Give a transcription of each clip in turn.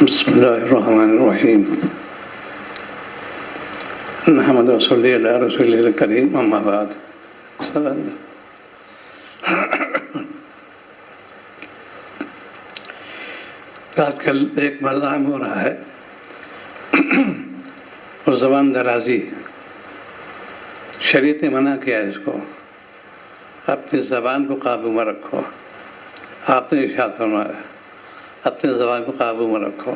بسم الله الرحمن الرحيم نحمد ونصلي على رسوله الكريم أما بعد آج کل ایک مذاق ہو رہا ہے اور زبان درازی شریعت نے منع کیا ہے اس کو. اپنی زبان کو قابو میں رکھو. آپ نے ارشاد فرمایا اپنے زبان کو قابو میں رکھو،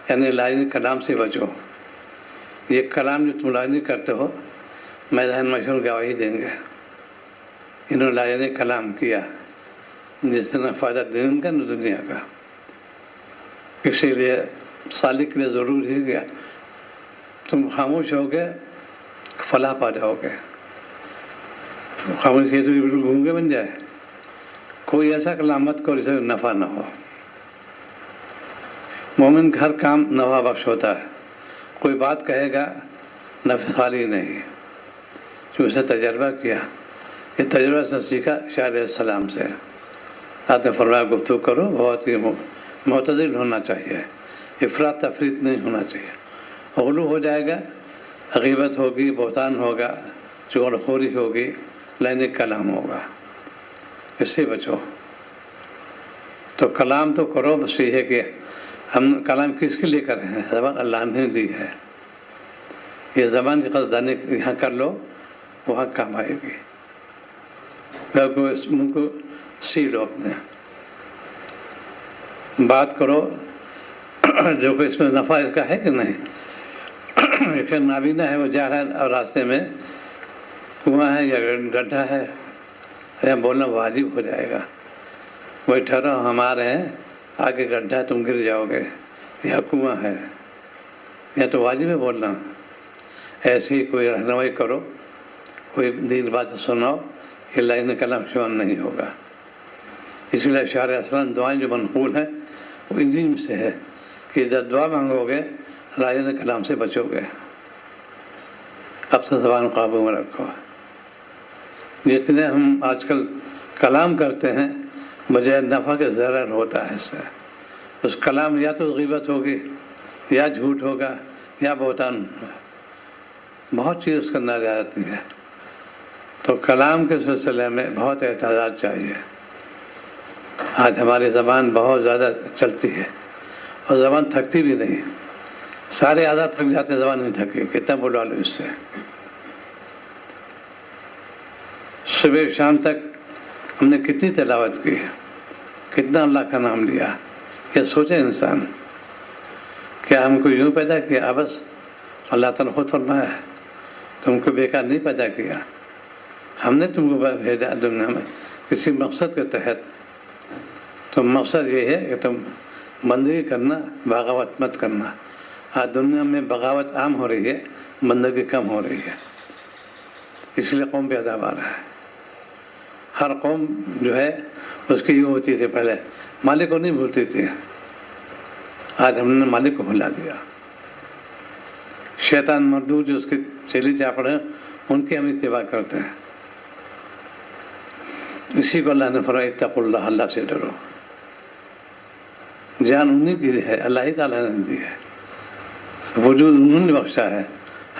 یعنی لائنی کلام سے بچو. یہ کلام جو تم لائنی کرتے ہو میدان مشہور گواہی دیں گے. انہوں نے لائنی کلام کیا جس نے فائدہ دین کا نہ دنیا کا. اسی لیے سالک کے لیے ضروری ہے کہ تم خاموش ہو گے فلاح پا جاؤ گے. خاموش یہ تو بالکل گونگے بن جائے. کوئی ایسا کلام مت کرو جسے نفع نہ ہو. مومن کا ہر کام نفع بخش ہوتا ہے. کوئی بات کہے گا نفع خالی نہیں، جو اسے تجربہ کیا. یہ تجربہ سے سیکھا شاہ علیہ السلام سے. آپ نے فرمایا گفتگو کرو بہت ہی معتدل ہونا چاہیے، افراط تفریط نہیں ہونا چاہیے. غلو ہو جائے گا، غیبت ہوگی، بہتان ہوگا، چغل خوری ہوگی، لائنی کلام ہوگا. اس سے بچو. تو کلام تو کرو، بس یہ ہے کہ ہم کلام کس کے لیے کر رہے ہیں؟ زبان اللہ نے دی ہے. یہ زبان کی قدردانی یہاں کر لو، وہاں کام آئے گی. اس منہ کو سی لو، اپنے بات کرو جو کہ اس میں نفع اس کا ہے کہ نہیں. ایک نابینا ہے، وہ جا رہا ہے اور راستے میں کنواں ہے یا گڈھا ہے، یا بولنا واجب ہو جائے گا. وہی ٹھہرو، ہمارے ہیں آگے گڈھا ہے، تم گر جاؤ گے، یا کنواں ہے، یا تو واجب ہے بولنا. ایسی کوئی رہنمائی کرو، کوئی دین بات سناؤ. یہ لائن کلام شمار نہیں ہوگا. اسی لیے اشعار اسلام دعائیں جو منقول ہیں وہ انہیں سے ہے کہ جب دعا مانگو گے لائن کلام سے بچو گے. اپنے زبان قابو میں رکھو. جتنے ہم آج کل کلام کرتے ہیں بجائے نفع کے ضرر ہوتا ہے. اس سے اس کلام یا تو غیبت ہوگی، یا جھوٹ ہوگا، یا بہتان. بہت چیز اس کے اندر آ جاتی ہے. تو کلام کے سلسلے میں بہت احتیاط چاہیے. آج ہماری زبان بہت زیادہ چلتی ہے اور زبان تھکتی بھی نہیں. سارے عادت تھک جاتے ہیں، زبان نہیں تھکے. کتنا بلا لو اس سے. صبح شام تک ہم نے کتنی تلاوت کی، کتنا اللہ کا نام لیا. یہ سوچے انسان، کیا ہم کو یوں پیدا کیا؟ بس اللہ تعالیٰ خود فرمایا ہے تم کو بیکار نہیں پیدا کیا. ہم نے تم کو بھیجا دنیا میں کسی مقصد کے تحت. تو مقصد یہ ہے کہ تم بندگی کرنا، بغاوت مت کرنا. آج دنیا میں بغاوت عام ہو رہی ہے، بندگی کم ہو رہی ہے. اس لیے قوم پہ عذاب آ رہا ہے. ہر قوم جو ہے اس کی یوں ہوتی تھی، پہلے مالک کو نہیں بھولتی تھی. آج ہم نے مالک کو بھلا دیا. شیطان مردود جو اس کے چیلی چاپڑ ہیں ان کی ہم اتباع کرتے ہیں. اسی کو اللہ نے فرمایا اتقوا اللہ، اللہ سے ڈرو. جان انہیں کی ہے، اللہ ہی تعالیٰ نے دی ہے، وجود انہوں نے بخشا ہے.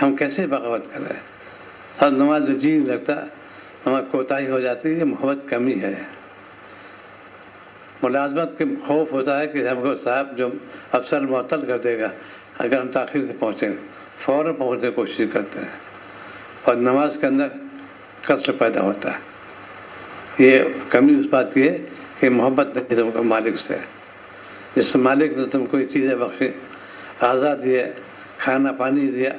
ہم کیسے بغاوت کر رہے ہیں؟ ہر نماز جو جی لگتا ہمیں کوتاہی ہو جاتی ہے. محبت کمی ہے. ملازمت کے خوف ہوتا ہے کہ ہم کو صاحب جو افسر معطل کر دے گا اگر ہم تاخیر سے پہنچیں. فوراً پہنچنے کی کوشش کرتے ہیں اور نماز کے اندر کثر پیدا ہوتا ہے. یہ کمی اس بات کی ہے کہ محبت نہیں تم کو مالک سے. جس مالک نے تم کو یہ چیزیں بخشی، آزاد دیے، کھانا پانی دیا،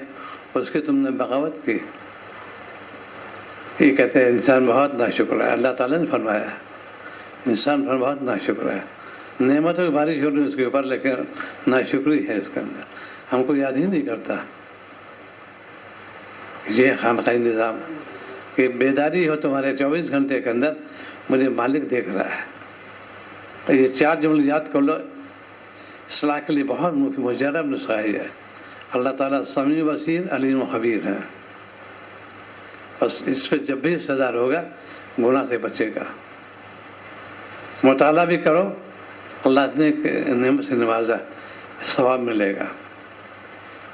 اس کی تم نے بغاوت کی. یہ کہتے ہیں انسان بہت ناشکر ہے. اللہ تعالیٰ نے فرمایا انسان پر بہت ناشکر ہے. نعمتوں کی بارش ہو رہی ہے اس کے اوپر، لیکن ناشکری ہے اس کے اندر. ہم کو یاد ہی نہیں کرتا. یہ خانقاہی نظام کہ بیداری ہو تمہارے 24 گھنٹے کے اندر، مجھے مالک دیکھ رہا ہے. تو یہ 4 جملے یاد کر لو، اصلاح کے لیے بہت مجرب نسخہ ہے. اللہ تعالیٰ سمیع بصیر علیم و خبیر ہے. بس اس پہ جب بھی سزا ہوگا گناہ سے بچے گا. مطالعہ بھی کرو. اللہ نے نعمت سے نوازا ثواب ملے گا.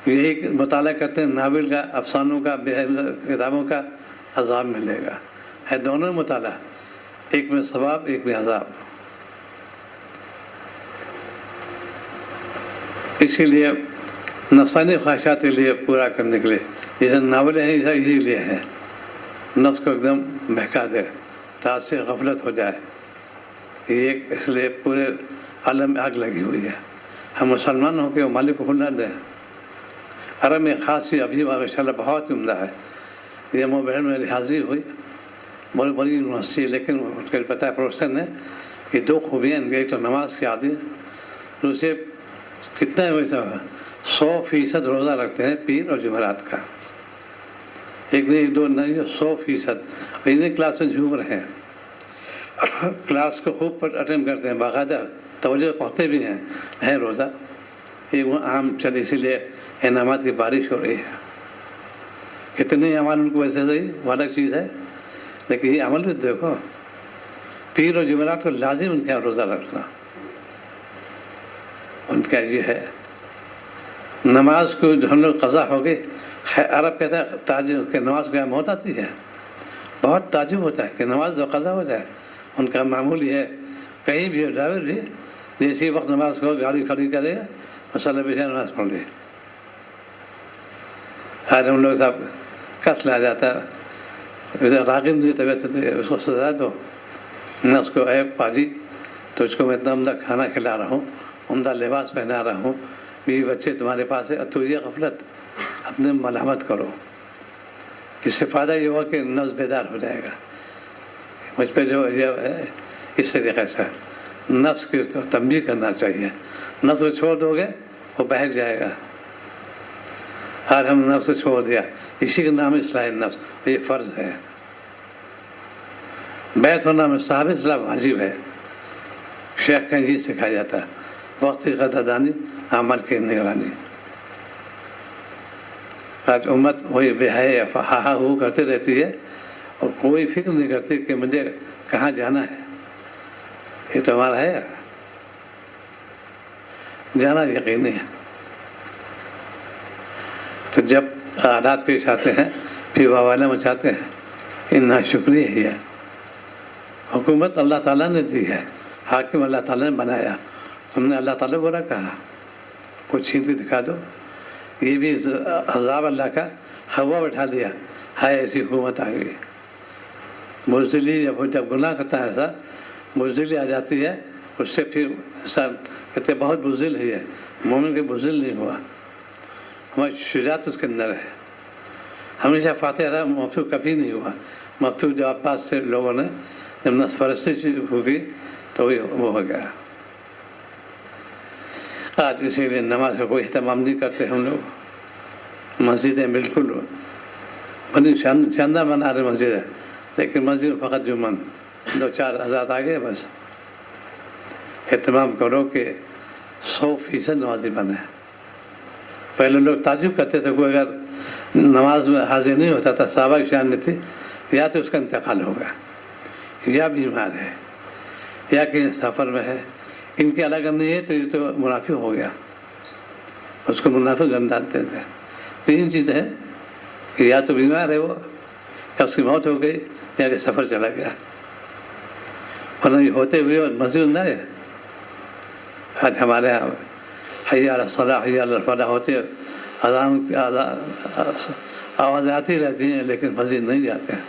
یہی مطالعہ کرتے ہیں ناول کا، افسانوں کا، کتابوں کا، عذاب ملے گا. ہے دونوں مطالعہ، ایک میں ثواب ایک میں عذاب. اسی لیے نفسانی خواہشات کے لیے پورا کرنے کے لیے جیسے ناولیں ہیں اسی لیے ہیں، نفس کو ایک دم بہکا دے، تاج سے غفلت ہو جائے. یہ اس لیے پورے عالم میں آگ لگی ہوئی ہے. ہم مسلمان ہو کے وہ مالک کو بھول نہ دیں. عرب میں خاص چیز ابھی ماشاء اللہ بہت عمدہ ہے. یہ موبائل میں حاضری ہوئی، بڑی بڑی یونیورسٹی، لیکن ان کو پتہ ہے پروفیسر نے کہ دو خوبیاں ان کے، ایک تو نماز کی عادی، دوسرے کتنا ویسا 100% روزہ رکھتے ہیں پیر اور جمعرات کا. ایک نہیں دو نہیں 100%. انہیں کلاس میں جھوم رہے ہیں، کلاس کو خوب اٹینڈ کرتے ہیں، باقاعدہ توجہ پڑھتے بھی ہیں روزہ. یہ وہ عام چل اسی لیے انعامات کی بارش ہو رہی ہے. کتنے عمل ان کو ویسے صحیح وہ الگ چیز ہے، لیکن یہ عمل بھی دیکھو، پیر اور جمعرات کو لازم ان کا روزہ رکھنا ان کا یہ ہے. نماز کو جو ہم لوگ قضا ہو گئی، عرب کہتا ہے تعجب کہ نماز قیام بہت آتی ہے، بہت تعجب ہوتا ہے کہ نماز جو قضا ہو جائے. ان کا معمول یہ ہے کہیں بھی ڈرائیور بھی جیسے وقت نماز کو گاڑی کھڑی کرے مسئلہ بھی نماز پڑھ لے. آج ہم لوگ صاحب کس لا جاتا ہے، راغب کی طبیعت ہوتی ہے، اس کو سزا دو نہ، اس کو ایک پاجی تو اس کو میں اتنا عمدہ کھانا کھلا رہا ہوں، عمدہ لباس پہنا رہا ہوں، بیوی بچے تمہارے پاس ہے، تو یہ غفلت اپنے ملامت کرو. اس سے فائدہ یہ ہوا کہ نفس بیدار ہو جائے گا. مجھ پہ جو یہ ہے اس طریقے سے نفس کی تنبیہ کرنا چاہیے. نفس کو چھوڑ دو گے وہ بہک جائے گا. آج ہم نفس کو چھوڑ دیا، اسی کا نام اصلاح نفس، یہ فرض ہے. بیت ہونا میں صاحب اصلاح واجب ہے. شیخ کا یہ سکھایا جاتا ہے، وقت کی قدردانی، عمل کی نگرانی. آج امت وہی بے حیا ہا ہو کرتے رہتی ہے اور کوئی فکر نہیں کرتی کہ مجھے کہاں جانا ہے. یہ تو ہمارا ہے، جانا یقینی ہے. تو جب حالات پیش آتے ہیں پھر واویلا مچاتے ہیں. ان ناشکری ہی ہے. حکومت اللہ تعالیٰ نے دی ہے، حاکم اللہ تعالیٰ نے بنایا، تم نے اللہ تعالیٰ برا کہا. کچھ چھین کے دکھا دو. یہ بھی عذاب اللہ کا، ہوا بٹھا دیا، ہائے ایسی حکومت آ گئی. بزدلی جب گناہ کرتا ہے ایسا بزدلی آ جاتی ہے، اس سے پھر انسان کہتے بہت بزدل ہے. مومن کے بزدل نہیں ہوا، ہماری شجاعت اس کے اندر ہے. ہمیشہ فاتح رہا، مفتوح کبھی نہیں ہوا. مفتوح جو عباس سے لوگوں نے جب نفس پرستی ہوگی تو وہ ہو گیا. آج اسی لیے نماز کا کوئی اہتمام نہیں کرتے ہم لوگ. مسجدیں بالکل بڑی شاندار بنا رہے مسجد ہے، لیکن مسجد فقط جمعن 2-4 ہزار آ گئے بس. اہتمام کرو کہ 100% نمازی بنے. پہلے لوگ تعجب کرتے تھے، کوئی اگر نماز میں حاضر نہیں ہوتا تھا، صحابہ کی شان نہیں تھی، یا تو اس کا انتقال ہوگا، یا بیمار ہے، یا کہیں سفر میں ہے. ان کے الگ نہیں ہے تو یہ تو منافق ہو گیا. اس کو منافق گنداتے تھے. 3 چیزیں ہیں کہ یا تو بیمار ہے وہ، یا اس کی موت ہو گئی، یا کہ سفر چلا گیا. ورنہ یہ ہوتے ہوئے اور مسجد نہ ہے. آج ہمارے یہاں حی علی الصلاح حی علی الفلاح ہوتے اذان کی آوازیں آتی رہتی ہیں، لیکن مسجد نہیں جاتے ہیں.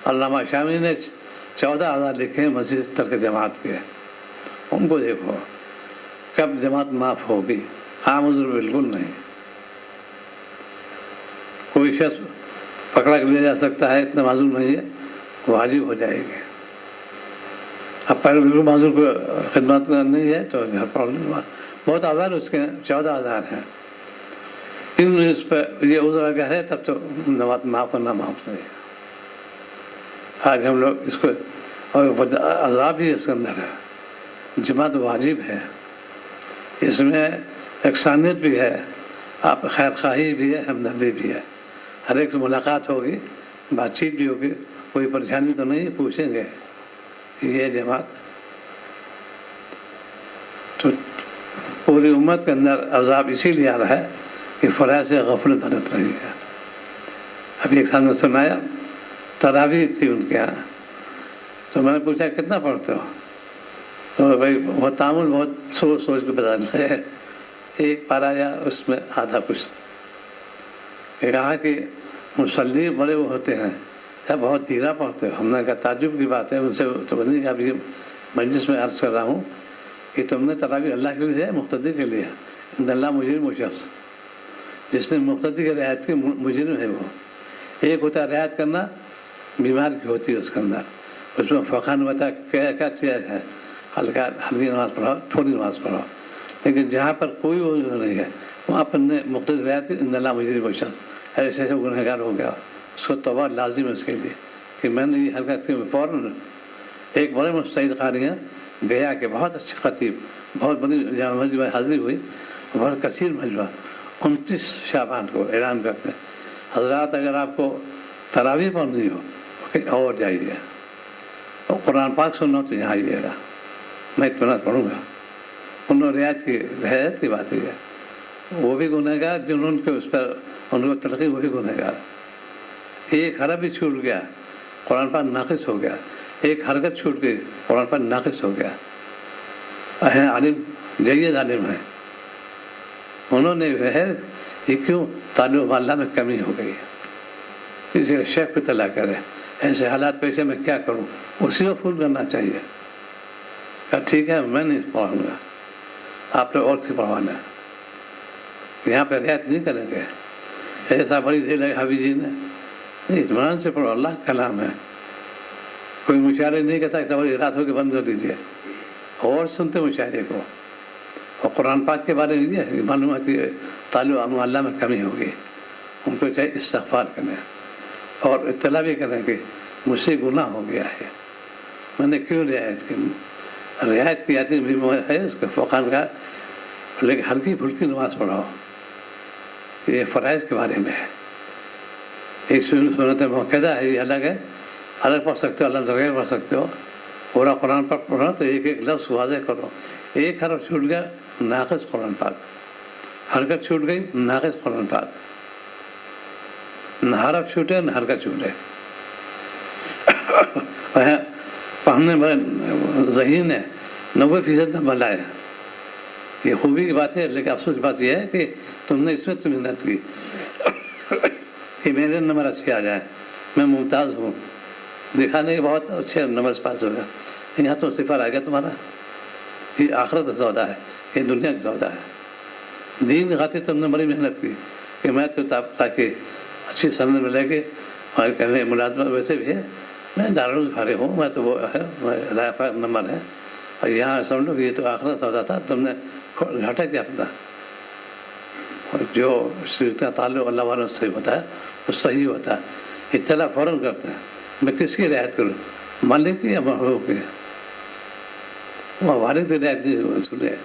علامہ شامی نے 14,000 لکھے ہیں مسجد ترک جماعت کے. ان کو دیکھو کب جماعت معاف ہوگی. عام عذر بالکل نہیں. کوئی شخص پکڑا کے لے جا سکتا ہے، اتنا معذور نہیں ہے، واجب ہو جائے گی. اب پہلے بالکل معذور کو خدمت نہیں ہے تو پرابلم بہت آزار اس کے 14,000 ہیں. اس پہ یہ عذر اگر ہے تب تو نماز معاف کرنا معاف نہیں. آج ہم لوگ اس کو، اور عذاب بھی اس کے اندر ہے. جماعت واجب ہے، اس میں یکسانیت بھی ہے، آپ خیر خواہی بھی ہے، ہمدردی بھی ہے. ہر ایک سے ملاقات ہوگی، بات چیت بھی ہوگی، کوئی پریشانی تو نہیں، پوچھیں گے. یہ جماعت تو پوری امت کے اندر عذاب اسی لیے آ رہا ہے کہ فرائض سے غفلت برت رہی ہے. ابھی ایک سامنے سنایا تراویح تھی ان کے یہاں، تو میں نے پوچھا کتنا پڑھتے ہو؟ تو بھائی وہ تعامل بہت سوچ سوچ کے بتانا ہے، ایک پارا یا اس میں آدھا کچھ. کہا کہ مصلی بڑے وہ ہوتے ہیں بہت دھیرا پڑھتے ہو. ہم نے کہا تعجب کی بات ہے، ان سے تو نہیں. ابھی مجلس میں عرض کر رہا ہوں کہ تم نے تراویح اللہ کے لیے ہے مقتدی کے لیے؟ ان اللہ مجرم و شخص جس نے مقتدی کی رعایت کی مجرم ہے وہ. ایک ہوتا ہے رعایت کرنا، بیمار کی ہوتی ہے اس کے اندر، اس میں فقہ نے بتا کیا چیز ہے، ہلکی نماز پڑھاؤ، تھوڑی نماز پڑھاؤ. لیکن جہاں پر کوئی وضو نہیں ہے وہاں پر نے مقتدی رعایت کی ان اللہ مجرم و شخص، ایسے ایسے گنہگار ہو گیا. اس کو توبہ لازم ہے اس کے لیے کہ میں نے یہ حرکت کی. فوراً ایک بڑے مستعد قاری ہیں گیا کہ بہت اچھے خطیب، بہت بڑی جامع مسجد میں حاضری ہوئی، بہت کثیر مجمع. 29 شعبان کو اعلان کرتے ہیں حضرات اگر آپ کو تراویح پڑھنی ہو اور جائیے، اور قرآن پاک سننا ہو تو یہاں آئیے گا، میں اطمینان پڑھوں گا. انہوں نے رعایت کی بات کی ہے. وہ بھی گنہگار جنہوں کے اس پر ان کو تلقی، وہ بھی گنہگار. ایک حرف بھی چھوٹ گیا قرآن پاک ناقص ہو گیا، ایک حرکت چھوٹ گئی قرآن پاک ناقص ہو گیا. عالم جید عالم ہے، انہوں نے ہے یہ کیوں تعلق اللہ میں کمی ہو گئی ہے، کسی شیخ پہ طلاق کرے، ایسے حالات پیسے میں کیا کروں، اسی کو پھول کرنا چاہیے. کہا ٹھیک ہے میں نہیں پڑھاؤں گا، آپ نے اور کی پڑھوانا ہے، یہاں پہ رعایت نہیں کریں گے. ایسا بڑی دل ہے حافظ جی نے، اطمینان سے پڑھو، اللہ کا کلام ہے. کوئی مشاعرے نہیں کہتا کہ بڑی رات ہو کے بند کر دیجیے، اور سنتے مشاعرے کو. اور قرآن پاک کے بارے میں یہ معلوم ہے کہ تعلق اللہ میں کمی ہوگی. ان کو چاہیے استغفار کریں اور اطلاع بھی کریں کہ مجھ سے گناہ ہو گیا ہے، میں نے کیوں رعایت کی آتی ہے اس کے فقان کا. لیکن ہلکی پھلکی نماز پڑھاؤ، یہ فرائض کے بارے میں ہے. ایک سنت موقع ہے، یہ الگ ہے، الگ پڑھ سکتے ہو، الگ بغیر پڑھ سکتے ہو. پورا قرآن پاک پڑھو تو ایک ایک لفظ واضح کرو. ایک حرف چھوٹ گیا ناقص قرآن پاک، حرکت چھوٹ گئی ناقص قرآن پاک. نہ حرف چھوٹے نہ حرکت چھوٹے. پڑھنے والے ذہین ہے 90% نہ بھلا ہے. یہ خوبی کی بات ہے، لیکن افسوس کی بات یہ ہے کہ تم نے اس میں محنت کی کہ میرے نمبر اچھے آ جائیں، میں ممتاز ہوں، دکھانے کے بہت اچھے نمبر پاس ہو گیا. یہاں تو صفر آ گیا تمہارا. یہ آخرت کا سودا ہے، یہ دنیا کا سودا ہے. دین کی خاطر تم نے بڑی محنت کی کہ میں تو تاکہ اچھی سند ملے گی. اور کہنے ملازمت ویسے بھی ہے، میں دارالعلوم فارغ ہوں، میں تو وہ ہے رائفہ نمبر ہے. اور یہاں سمجھو کہ یہ تو آخرت سودا تھا، تم نے گھٹا کیا اپنا. جو شریعت کا تعلق اللہ والوں سے ہوتا ہے وہ صحیح ہوتا ہے. اطلاع فوراً کرتے ہیں میں کس کی رعایت کروں، مالک کی یا محبوب کی. وہ والد کی رعایت نہیں سنے.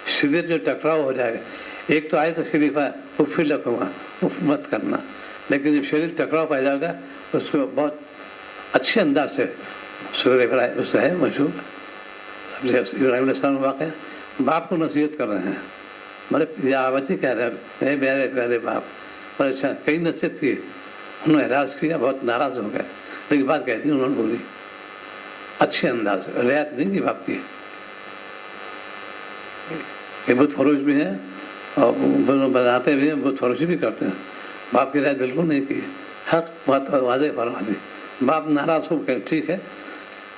شریعت جو ٹکراؤ ہو جائے گا، ایک تو آئے تو شریف ہے اف لکھوں گا، اف مت کرنا. لیکن جب شریف ٹکراؤ پایا جائے گا اس کو بہت اچھے انداز سے سورہ ابراہیم اس سے ہے مشہور ابراہیم علیہ السلام واقع باپ کو نصیحت کر رہے ہیں. بڑے پیاوتی کہہ رہے ہیں پیارے پیارے باپ. بڑے اچھا کئی نصیحت کی، انہوں نے اعراض کیا، بہت ناراض ہو گئے. لیکن بات کہتی انہوں نے بولی اچھے انداز سے، رعایت نہیں کی باپ کی. یہ بت فروش بھی ہیں اور بناتے بھی ہیں، بت فروشی بھی کرتے ہیں. باپ کی رعایت بالکل نہیں کی. حق بات واضح فرما دی. باپ ناراض ہو کہ ٹھیک ہے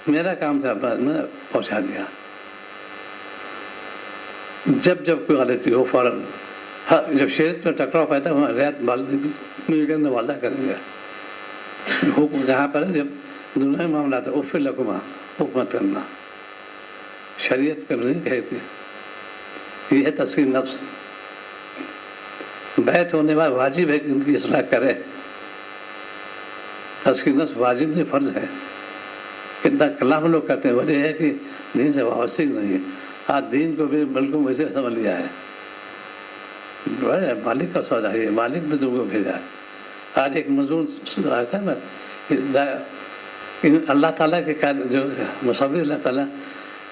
میرا کام تھا، میں پہنچا دیا. جب جب کوئی غلطی ہو فوراً جب شریعت میں ٹکراؤ پیدا وہاں رعایت والدہ کریں گے. حکم جہاں پر جب دنیا معاملات ہے اف لکما حکمت کرنا، شریعت کرنی کہتی. یہ ہے تسکین نفس. بیت ہونے بعد واجب ہے کہ ان کی اصلاح کرے. تسکین نفس واجب نہیں، فرض ہے. کتنا کلام لوگ کرتے ہیں، وجہ ہے کہ دین سے وابستگی نہیں ہے. آج دین کو بھی بالکل ویسے سمجھ لیا ہے. مالک کا سودا ہے، مالک نے تم کو بھیجا ہے. آج ایک مضمون آیا تھا میں، اللہ تعالیٰ کے جو مصور اللہ تعالیٰ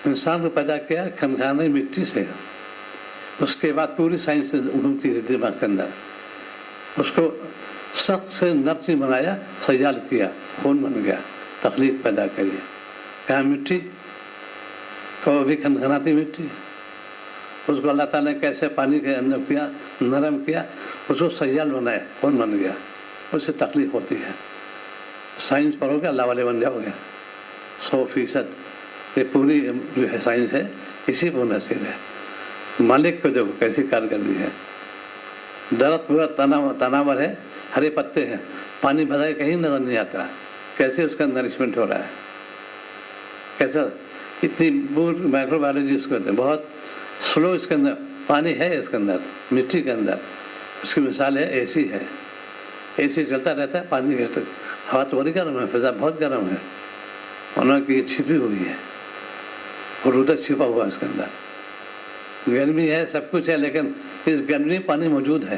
انسان کو پیدا کیا کھنکھانے مٹی سے. اس کے بعد پوری سائنس گھومتی رہی دماغ کے اندر. اس کو سخت سے نرم بنایا, سجال کیا, خون بن گیا, تخلیق پیدا کری. کہاں مٹی تو بھی کھنکھناتی مٹی, اس کو اللہ تعالیٰ نے کیسے پانی کے اندر کیا, نرم کیا, اس کو سجال بنایا, خون بن گیا, اس سے تخلیق ہوتی ہے. سائنس پڑھو گے اللہ والے بن جاؤ گے 100%. یہ پوری جو ہے سائنس ہے اسی پر منحصر ہے. مالک کو دیکھو کیسی کارکردگی ہے. درخت پورا تناور ہے, ہرے پتے ہیں, پانی بھرائے کہیں نظر نہیں آتا, کیسے اس کا نرشمنٹ ہو رہا ہے, کیسا اتنی مائکرو بایولوجی اس کو کہتے ہیں. بہت سلو اس کے اندر پانی ہے, اس کے اندر مٹی کے اندر. اس کی مثال ہے اے سی ہے. اے سی چلتا رہتا ہے, پانی کے تک ہوا تو بڑی گرم ہے, فضا بہت گرم ہے, انہوں کی چھپی ہوئی ہے, برودت چھپا ہوا اس کے اندر. گرمی ہے, سب کچھ ہے, لیکن اس گرمی میں پانی موجود ہے.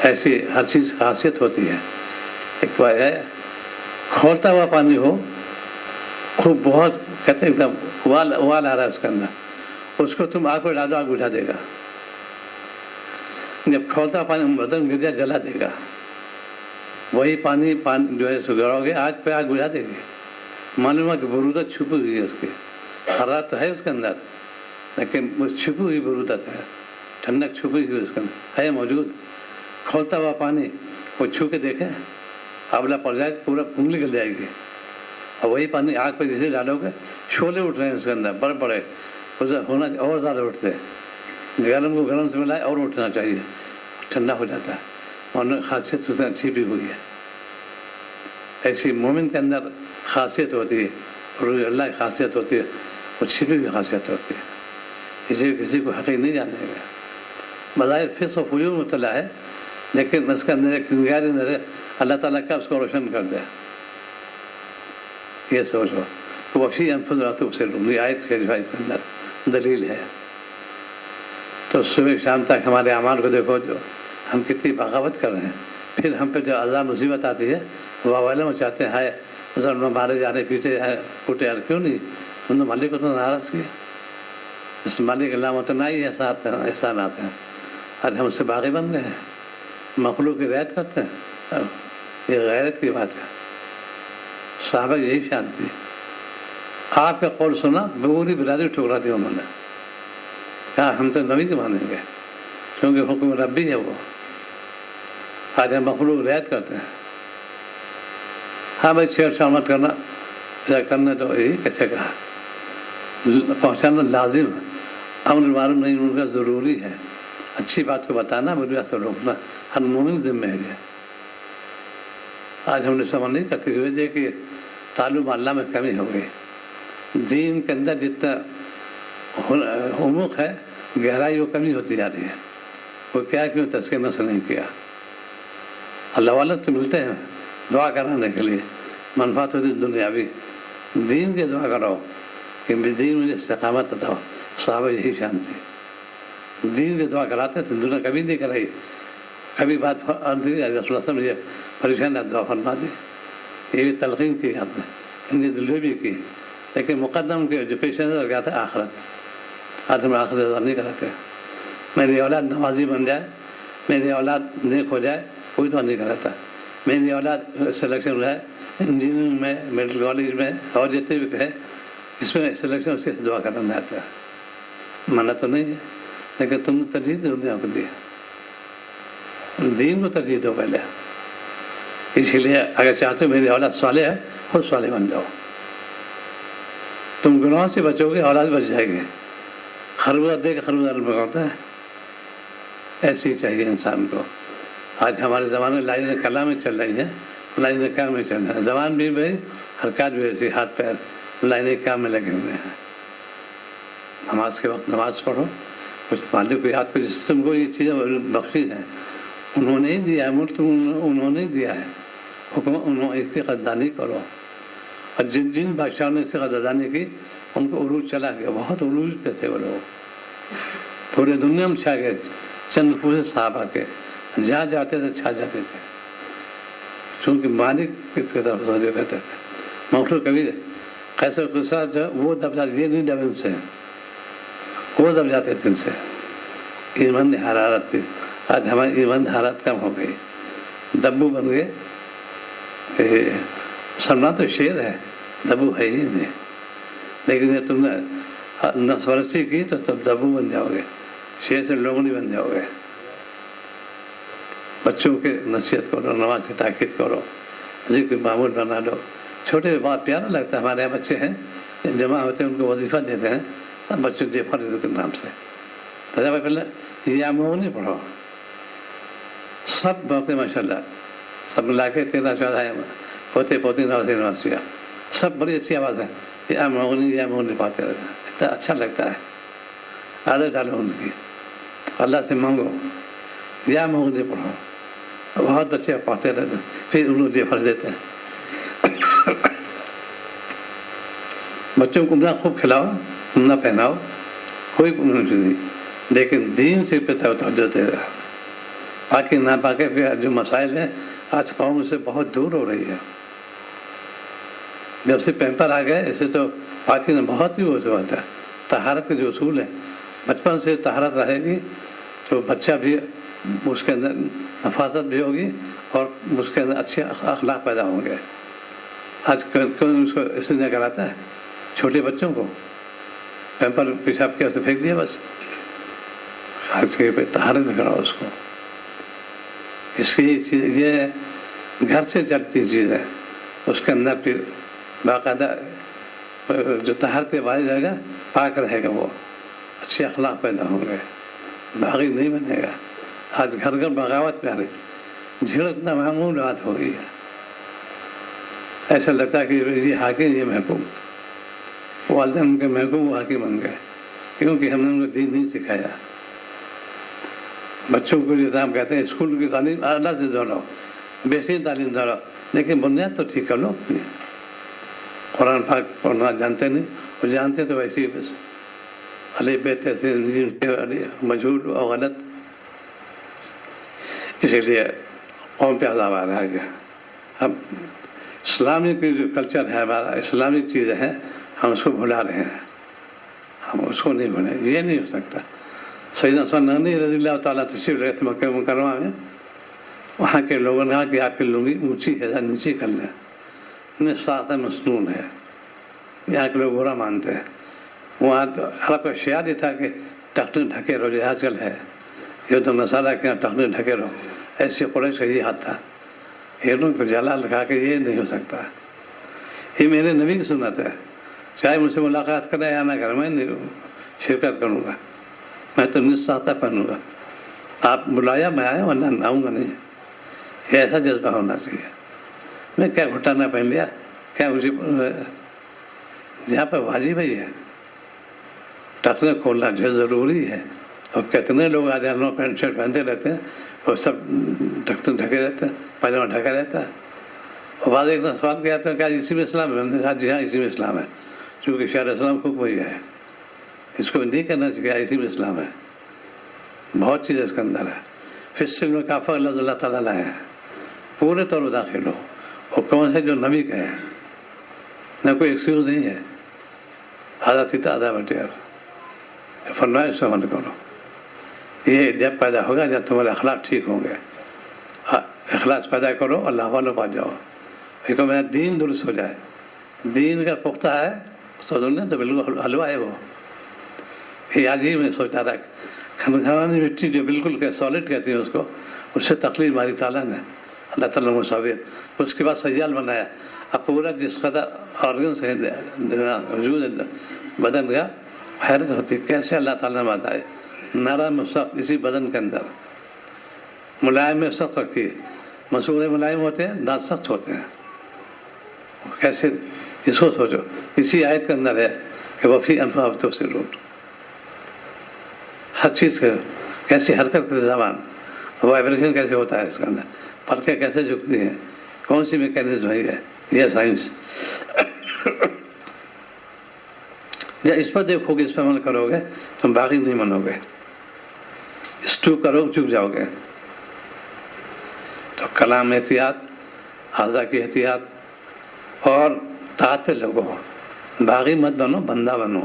ایسی ہر چیز خاصیت ہوتی ہے. ایک بار ہے کھولتا ہوا پانی ہو, خوب بہت کہتے ہیں ایک دم اوال آ رہا ہے اس کے اندر, اس کو تم آگ پہ ڈالو, آگ بجھا دے گا. جب کھولتا ہوا پانی بدن گر جائے جلا دے گا. وہی پانی جو ہے گراؤ گے آگ پہ, آگ بجھا دے گی. معلوم ہے کہ برودت چھپی ہوئی ہے, اس کی حرارت تو ہے اس کے اندر, لیکن وہ چھپی ہوئی برودت ہے, ٹھنڈک چھپی ہوئی اس کے اندر ہے موجود. کھولتا ہوا پانی وہ چھو کے دیکھے, آبلا پڑ جائے پورا انگلی گل جائے گی. اور وہی پانی آگ پہ جسے ڈالو گے شعلے اٹھ رہے ہیں اس کے اندر بڑے بڑے, اسے ہونا اور زیادہ اٹھتے ہیں. گرم کو گرم سے ملائے اور اٹھنا چاہیے, ٹھنڈا ہو جاتا ہے. اور خاصیت اس میں چھپی ہوئی ہے. ایسی مومن کے اندر خاصیت ہوتی ہے, روح اللہ کی خاصیت ہوتی ہے, وہ چھپی ہوئی خاصیت ہوتی ہے. کسی کو حقیق نہیں جانے گا. بظاہر فس و فجور مطلع ہے, لیکن اس کے اندر ایک نگاری نظر اللہ تعالیٰ کا اس کو روشن کر دے. یہ سوچو وفی انفسکم تبصرون, یہ آیت کے اندر دلیل ہے. تو صبح شام تک ہمارے اعمال کو دیکھو, جو ہم کتنی بغاوت کر رہے ہیں. پھر ہم پہ جو عذاب مصیبت آتی ہے واویلا مچاتے ہیں, ہائے مسلمان مارے جا رہے, پیٹے کوٹے یار, کیوں نہیں, ہم نے مالک کو تو ناراض کیا. اس مالک علامت نائی احسانات ہیں. آج ہم اس سے باغی بن گئے ہیں, مخلوق کی رعایت کرتے ہیں. یہ غیرت کی بات ہے. صحابہ یہی شان تھی. آپ کا قول سنا, پوری برادری ٹھکرا دی انہوں نے. کہا ہم تو نبی کے مانیں گے, کیونکہ حکم ربی ہے وہ. آج ہم مخلوق رعایت کرتے ہیں. ہاں بھائی چھیڑ چھاڑ مت کرنا, کرنا تو یہی کیسے کہا, پہنچانا لازم ہے. امر معلوم نہیں ان کا ضروری ہے. اچھی بات کو بتانا, بری بات سے روکنا ہر مومن ذمہ ہے. آج ہم نے سمجھ نہیں کرتے ہوئے کہ تعلق اللہ میں کمی ہو گئی. دین کے اندر جتنا عمق ہے, گہرائی, وہ کمی ہوتی جا رہی ہے. وہ کیا کیوں تذکرہ سے نہیں کیا. اللہ والے تو ملتے ہیں دعا کرانے کے لیے, منفعت ہوتی دنیاوی. دین کے دعا کرو کہ دین مجھے استقامت عطا ہو. صحابہ یہی شان تھی, دین کے دعا کراتے تھے, دنیا کبھی نہیں کرائی. کبھی بات رسول اللہ صلی اللہ علیہ وسلم پریشان ہے, دعا فرما دی. یہ بھی تلقین کی آپ نے, ان کی دلوی بھی کی, لیکن مقدم کے جو پیش نظر گیا تھا آخرت. آج ہم آخرت نہیں کراتے. میری اولاد نمازی بن جائے, میری اولاد نیک ہو جائے, کوئی دعا نہیں کراتا. میری اولاد سلیکشن ہو جائے انجینئرنگ میں, میڈیکل کالج میں, اور جتنے بھی ہے اس میں سلیکشن, اس سے دعا کرنا آتا ہے. منع تو نہیں ہے, لیکن تم نے ترجیح دنیا کو دیا, دین کو ترجیح دو پہلے. اسی لیے اگر چاہتے ہو میری اولاد صالح ہے, خود صالح بن جاؤ. تم گناہوں سے بچو گے, اولاد بچ جائے گی. خربوزہ دے کے خربوزہ پکاتا ہے, ایسی چاہیے انسان کو. آج ہمارے زمانے میں لائن کلام میں چل رہی ہے, لائن کام میں چل رہا ہے. زبان بھی بھائی, حرکات بھی ایسی, ہاتھ پیر لائن کام میں لگے ہوئے ہیں. نماز کے وقت نماز پڑھو, کچھ مالک کو یاد کرو جس تم کو یہ چیزیں بخشی ہیں. انہوں نے ہی دیا ہے, ملک انہوں نے ہی دیا ہے. حکم انہوں اس کی قدردانی کرو. اور جن بادشاہوں نے اس کی قدردانی کی ان کو عروج چلا گیا. بہت عروج پہ تھے وہ لوگ, پورے دنیا میں چھا گئے. چند پورے صحابہ کے جہاں جاتے تھے چھا جاتے تھے, چونکہ مالک کی طرف توجہ کرتے تھے. مخلوق کبھی قیصر قصہ جو وہ دبدہ یہ نہیں ڈبے ان سے, وہ دب جاتے تھے ان سے، ایمان حرارت تھی. آج ہماری ایمان حرارت کم ہو گئی، دبو بن گئے. سلمان تو شیر ہے، دبو ہے ہی نہیں. لیکن جب تم نے نفس پرستی کی تو تم دبو بن جاؤ گے، شیر سے لوگنی بن جاؤ گے. بچوں کے نصیحت کرو، نماز کی تاکید کرو، ذکر معمول بنا لو. چھوٹے بہت پیارا لگتا ہے. ہمارے یہاں بچے ہیں جمع ہوتے ہیں، ان کو وظیفہ دیتے ہیں سب بچوں کے کے نام سے. پہلے یہ نہیں پڑھو، سب بہت ماشاء اللہ سب ملا کے 13-14 پوتے پوتی یونیورسٹیاں سب بڑی اچھی آواز ہے. یا مغنی پاتے رہتے ہیں، اتنا اچھا لگتا ہے. عادت ڈالو ان کی، اللہ سے مانگو یا مغنی پڑھو. بہت بچے پڑھتے رہتے ہیں، پھر انہوں نے فرض دیتے ہیں. بچوں کو نہ خوب کھلاؤ، نہ پہناؤ، کوئی نہیں، لیکن دین سے پہ توجہ دے رہا. باقی نہ باقی جو مسائل ہیں آج قوم سے بہت دور ہو رہی ہے. جب سے پیمپر آ گئے اسے تو باقی بہت ہی وہ ہوتا ہے. طہارت کے جو اصول ہیں، بچپن سے طہارت رہے گی تو بچہ بھی اس کے اندر حفاظت بھی ہوگی اور اس کے اندر اچھے اخلاق پیدا ہوں گے. آج کون اس کو اس لیے کراتا ہے چھوٹے بچوں کو پیمپر پیشاب کیا اسے پھینک دیا بس. آج کے پہ طہارت میں کراؤ اس کو. اس کی یہ گھر سے چلتی چیز ہے. اس کے اندر پھر باقاعدہ جو طہارت والی رہے گا، پاک رہے گا، وہ اچھے اخلاق پیدا ہوں گے، باغی نہیں بنے گا. آج گھر گھر بغاوت میں آ رہی، جھڑکنا معمول بات ہو گئی ہے. ایسا لگتا ہے کہ یہ حاکم یہ محکوم، والدین ان کے محکوم وہ حاکم بن گئے، کیونکہ ہم نے ان کو دین نہیں سکھایا. بچوں کو نظام کہتے ہیں اسکول کی تعلیم اللہ سے دوڑاؤ، بہترین تعلیم دوڑاؤ، لیکن بنیاد تو ٹھیک کر لو. قرآن پاک پڑھنا جانتے نہیں، وہ جانتے تو ویسے ہی بس علی بہتے سے مجہول اور غلط. اسی لیے قوم پہ عذاب آ رہا ہے. اب اسلامی کی جو کلچر ہے ہمارا، اسلامک چیزیں ہیں، ہم اس کو بھلا رہے ہیں. ہم اس کو نہیں بھولیں، یہ نہیں ہو سکتا. سیدنا سنانی رضی اللہ تعالیٰ تشریف لے تھے مکہ مکرمہ میں. وہاں کے لوگوں نے کہا کہ آپ کی لنگی اونچی ہے، نیچی کر لیں، ساتھ مسنون ہے. یہاں کے لوگ برا مانتے ہیں. وہاں تو عرب کا شعار یہ تھا کہ ٹخنے ڈھکے رہو، جو آج کل ہے یہ تو مسالہ کے ٹخنے ڈھکے رہو. ایسے قریش کا یہ ہاتھ تھا. ہیروں کو جلال لگا کہ یہ نہیں ہو سکتا. یہ میرے نبی کی سنت ہے، چاہے مجھ سے ملاقات کرے یا نہ کرے، میں نہیں شرکت کروں گا. میں تو نساختہ پہنوں گا. آپ بلایا میں آیا، ورنہ آؤں گا نہیں. یہ ایسا جذبہ ہونا چاہیے. میں کیا گھٹانا پہن لیا، کیا مجھے جہاں پہ واجب ہی ہے ٹخنے کھولنا جو ضروری ہے. اور کتنے لوگ آج ہم پینٹ شرٹ پہنتے رہتے ہیں اور سب ٹخنے ڈھکے رہتے ہیں، پائجامہ ڈھکا رہتا ہے. اور بعد ایک سوال کیا ہے کہ آج اسی میں اسلام ہے. ہم نے کہا جی ہاں اسی میں اسلام ہے، چونکہ شہر اسلام حکم وہی ہے. اس کو نہیں کرنا چاہیے، اسی میں اسلام ہے. بہت چیز اس کے اندر ہے. پھر سے میں کافر اللہ تعالیٰ ہے، پورے طور پر داخل ہو. اور کون ہے جو نبی کا ہے، نہ کوئی ایکسکیوز نہیں ہے. آدھا تیتا آدھا بٹیر فرمائش سے عمل کرو. یہ جب پیدا ہوگا جب تمہارے اخلاق ٹھیک ہوں گے. اخلاص پیدا کرو، اللہ والوں پا جاؤ. کیونکہ میرا دین درست ہو جائے. دین کا پختہ ہے تو بالکل حلوہ ہے. وہ یہ آج ہی میں سوچا رہا کھنکھنانی مٹی جو بالکل سالڈ کہتی ہیں اس کو، اس سے تخلیق ماری تعالیٰ نے، اللہ تعالیٰ مصور. اس کے بعد سیال بنایا. اب پورا جس قدر آرگنس ہے وجود بدن کا، حیرت ہوتی کیسے اللہ تعالیٰ نے بتائے. نرم سخت اسی بدن کے اندر، ملائم میں سخت رکھی. مسورے ملائم ہوتے ہیں، دانت سخت ہوتے ہیں. کیسے اس کو سوچو. اسی آیت کے اندر ہے کہ وفی انفاق سے لوٹ ہر چیز کے کیسی حرکت کرتے زبان، وائبریشن کیسے ہوتا ہے اس کے اندر، پلکیں کیسے جھکتی ہیں، کون سی میکینزم ہے یہ سائنس. جب اس پر دیکھو گے، اس پر عمل کرو گے، تم باقی نہیں بنو گے. اسٹو کرو چک جاؤ گے. تو کلام احتیاط، اعضاء کی احتیاط اور طاعت پہ لگو. باغی مت بنو، بندہ بنو.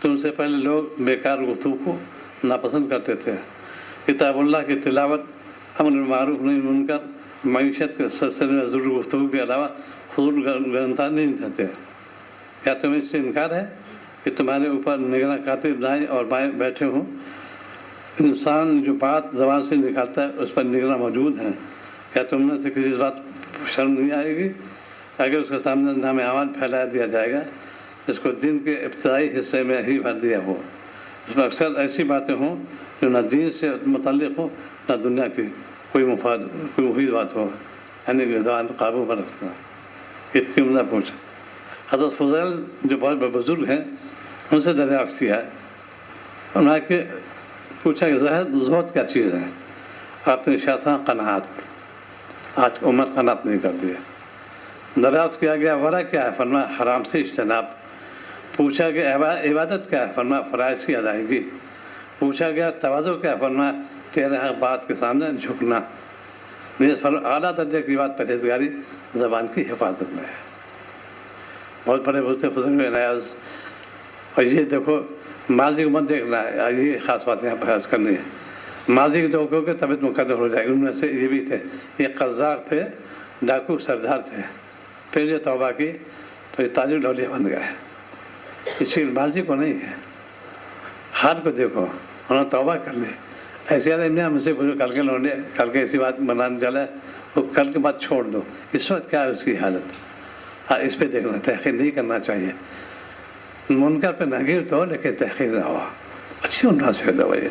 تو ان سے پہلے لوگ بیکار گفتگو کو ناپسند کرتے تھے. کتاب اللہ کی تلاوت، امر بالمعروف نہی عن المنکر، معیشت کے سلسلے میں ضرور گفتگو کے علاوہ فضول گرنتھا نہیں تھے. کیا تمہیں اس سے انکار ہے کہ تمہارے اوپر نگراں کاتب دائیں اور بائیں بیٹھے ہوں؟ انسان جو بات زبان سے نکالتا ہے اس پر نگراں موجود ہیں. کیا تم میں سے کسی بات شرم نہیں آئے گی اگر اس کے سامنے نام اعمال پھیلا دیا جائے گا جس کو دن کے ابتدائی حصے میں ہی بھر دیا ہو؟ اس میں اکثر ایسی باتیں ہوں جو نہ دین سے متعلق ہو نہ دنیا کی کوئی مفید بات ہو، یعنی کہ زبان قابو پر رکھنا. اتنی عمدہ پوچھا. حضرت فضیل جو بہت بڑے بزرگ ہیں ان سے دریافت کیا، انہوں نے کہ پوچھا کہ زہد کیا چیز ہے؟ آپ نے ارشاد تھا قناعت. آج امت قناعت نہیں کرتی ہے. دریافت کیا گیا ورع کیا ہے؟ فرمایا حرام سے اجتناب. پوچھا کہ عبادت کیا ہے؟ فرمایا فرائض کی ادائیگی. پوچھا گیا تواضع کیا ہے؟ فرمایا تیرے حق بات کے سامنے جھکنا. اعلیٰ درجے کی بات پرہیزگاری زبان کی حفاظت میں ہے. بہت بڑے بزرگ فضل نیاز. اور یہ دیکھو ماضی کو مت دیکھنا ہے، یہ خاص بات یہاں پر عرض کرنی ہے. ماضی کے دیکھو کہ طبیعت مقدر ہو جائے گی. ان میں سے یہ بھی تھے، یہ قزاق تھے، ڈاکو سردار تھے. پھر یہ توبہ کی تو یہ تاجر ڈولیا بن گئے. اسی ماضی کو نہیں ہے، حال کو دیکھو. انہوں نے توبہ کر لی. ایسے مجھ سے پوچھو کل کے لوٹے، کل کے ایسی بات بنانے چلا ہے وہ کل کے بعد چھوڑ دو. اس وقت کیا ہے اس کی حالت؟ ہاں اس پہ دیکھنا، تحقیر نہیں کرنا چاہیے. منکر پہ نگیر تو لیکن تحقیر نہ ہو. اچھی انداز سے رویے.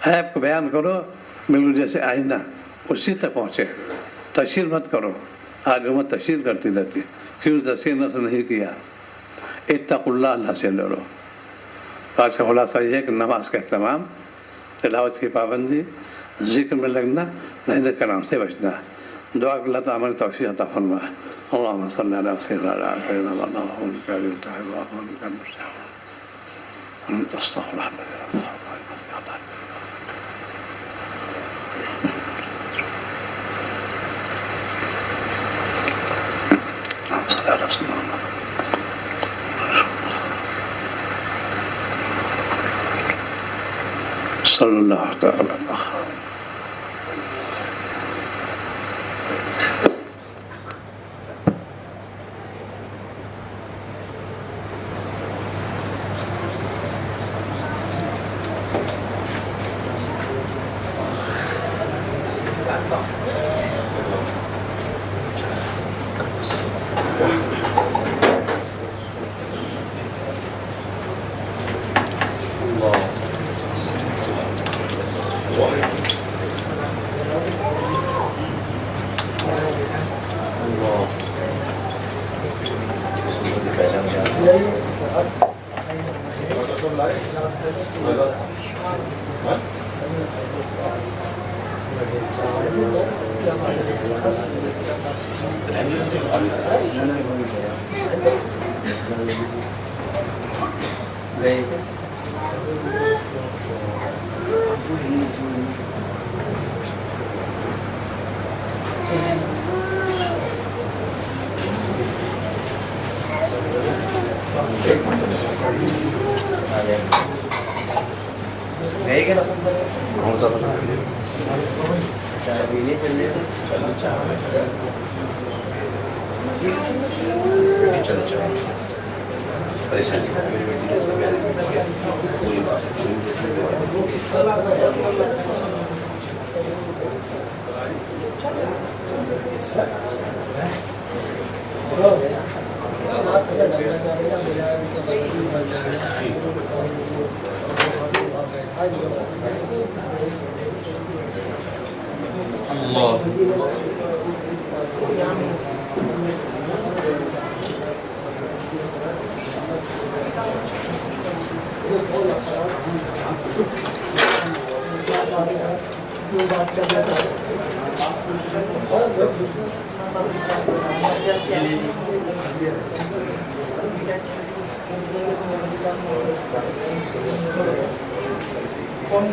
عیب کو بیان کرو بالکل جیسے آئینہ، اسی تک پہنچے. تشہیر مت کرو. آج امت تشہیر کرتی رہتی، کیوں تشہیر نہ نہیں کیا؟ اتقوا اللہ، اللہ سے ڈرو. آج کا خلاصہ یہ ہے کہ نماز کا اہتمام، تلاوت کی پابندی، ذکر میں لگنا، نہر کلام سے بچنا. دعا کہ اللہ تعالیٰ عمل توفیق عطا فرمائے. اللہم صلی علی سیدنا صلی اللہ تعالی علیہ. فون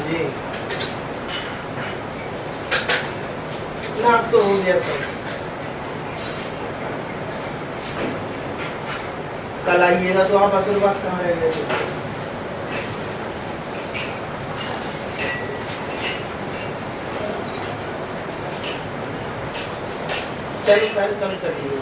جی ناک تو ہو گیا تھا. کل آئیے گا تو آپ اصل بات کہاں رہ گئے تھے؟ چلو پہلے کل کریے.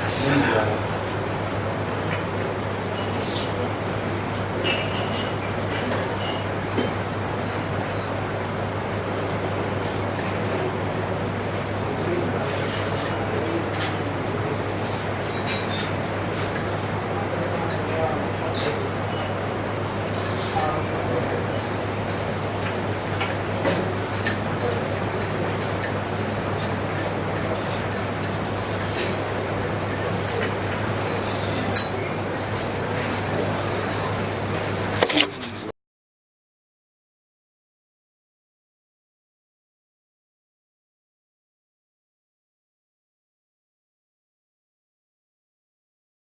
السلام